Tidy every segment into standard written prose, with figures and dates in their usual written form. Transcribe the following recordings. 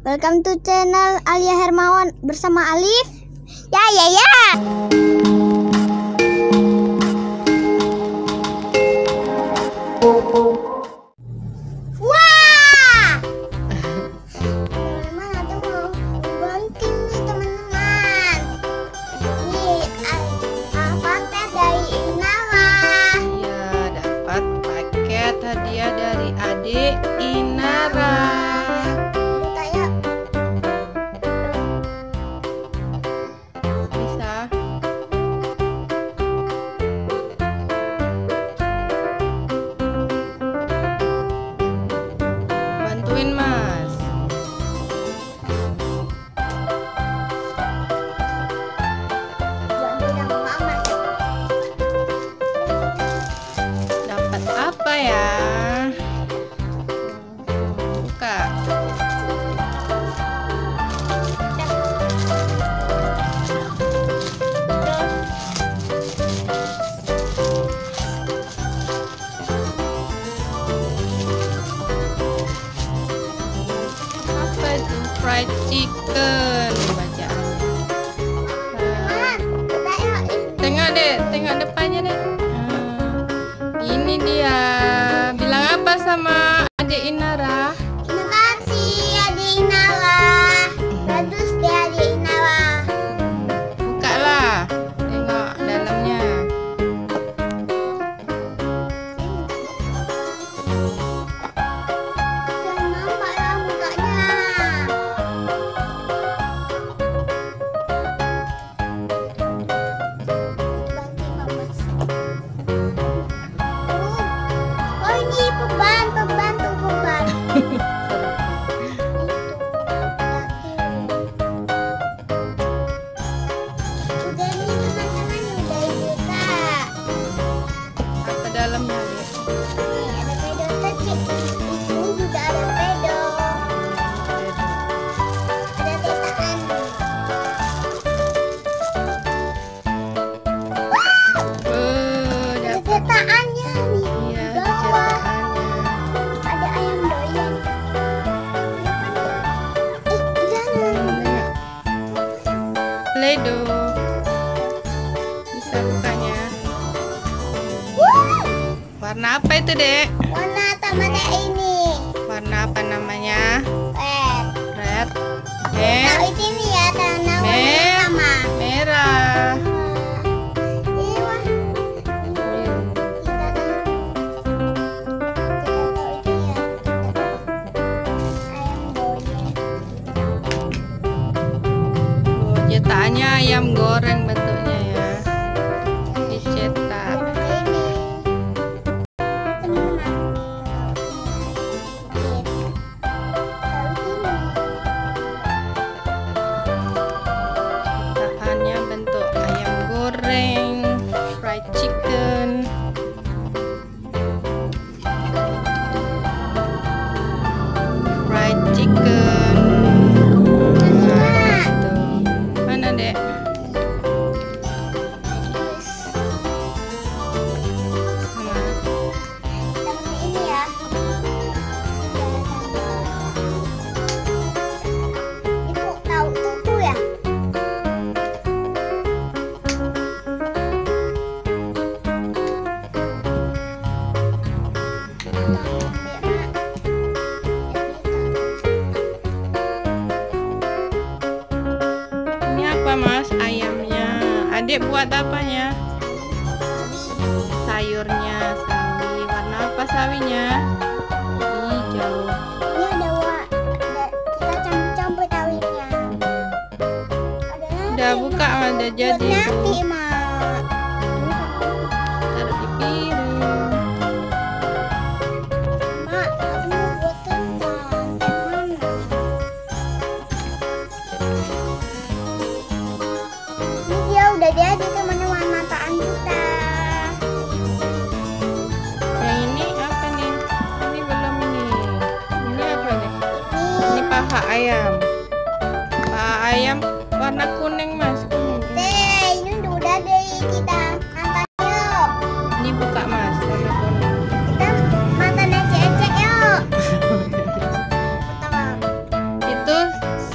Welcome to channel Alya Hermawan bersama Alif, Yaya. Wah! Teman-teman, ada mau banting nih teman-teman. Nih, paket dari Inara. Iya, dapat paket hadiah dari adik Inara. Bisa. Bantuin Mas. Dapat apa ya? Buka. Apa itu? Fried chicken. Baca. Tengok deh, tengok depannya deh. Ini dia. Bilang apa sama adik Inara? Terima kasih Adik Inara. Bagus deh Adik Inara. Buka lah. Tengok dalamnya. Jangan nampak lah mukanya. Banting Mas. Oh ini beban. Udah nih teman-teman, udah buka. Apa dalamnya, Dek? Nih ada pedol kecil. Ini juga ada pedol. Ada tetaan. Ada Dapat. tetaannya nih. Iya, Di ada bawah cetakannya. ada ayam doyan. Jangan. Tengok. Play-Doh. Bisa bukanya. Warna apa itu, Dek? Warna tamanya ini. Warna apa namanya? Red. Red. Nah ini ya tanah warna sama. Merah. Ini wah. Kita tahu ini ya. Ayam doyan. Oh, cetakannya ayam goreng bentuknya ya. Dicetak. Ini. Terima. Cetakannya bentuk ayam goreng, fried chicken. Fried chicken. Nah, itu. Mana, Dek? Sama. Sama ini ya. Ibu tahu tuku ya? Ini apa, Mas? Ayamnya. Adik buat apanya? Sayurnya, sawi. Warna apa sawinya? Hijau. Ini kita campur-campur tawinya. Ada Udah buka, udah jadi. nasi, Bu. Mak. Taruh di piring. Mak, aku mau buat kentang. Mana? Ini dia udah jadi teman-teman mataan kita. Yang ini apa nih? Ini belum ini. Ini apa nih? Ini paha ayam. Paha ayam warna kuning, Mas. Kuning. Ini udah deh kita angkat yuk. Ini buka, Mas. Warna kuning. Kita makan ecek-ecek yuk.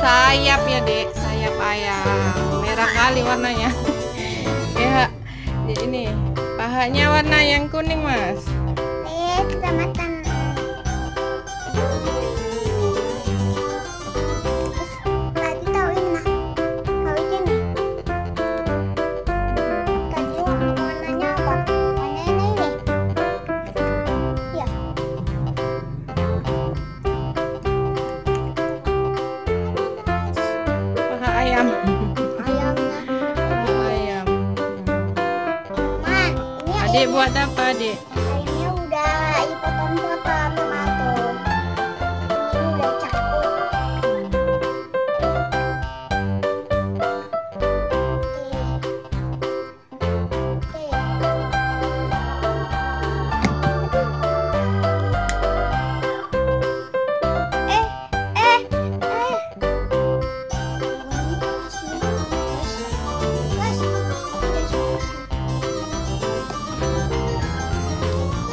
sayap ya dek, sayap ayam. Merah kali warnanya. Ya, ini pahanya warna yang kuning mas. Kita makan. Lagi tahu ini nah, tahu ini. Tadi warnanya apa? Warnanya ini. Ya. Paha ayam. Ayamnya. Paha ayam. Man, ini Adik buat apa adik? ayamnya udah dipotong-potong sama tuh. Ini udah campur. Oke.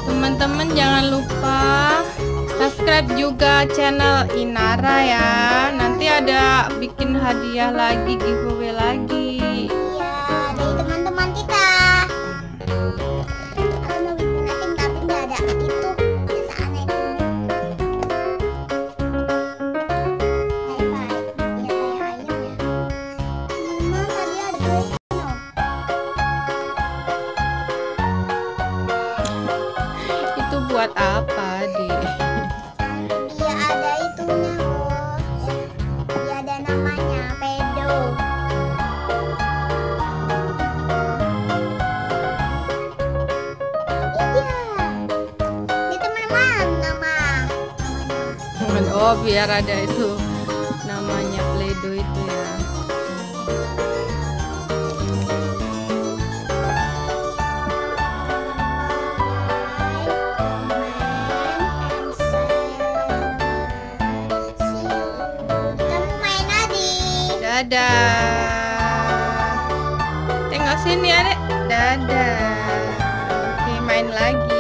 Teman-teman jangan lupa subscribe juga channel Inara ya. Nanti ada bikin hadiah lagi, giveaway lagi. Iya, dari teman-teman kita. Kalau mau bikin nanti tapi nggak ada itu kebiasaannya itu. Hai, ya kayak ayam ya. Mama tadi ada ini loh. Itu buat apa adik? Dia ada itunya loh. Dia ada namanya pedo. Iya. Itu teman-teman namanya. Oh biar ada itu namanya Play-Doh itu ya. Dadah. Tengok sini adek. Dadah. Oke main lagi.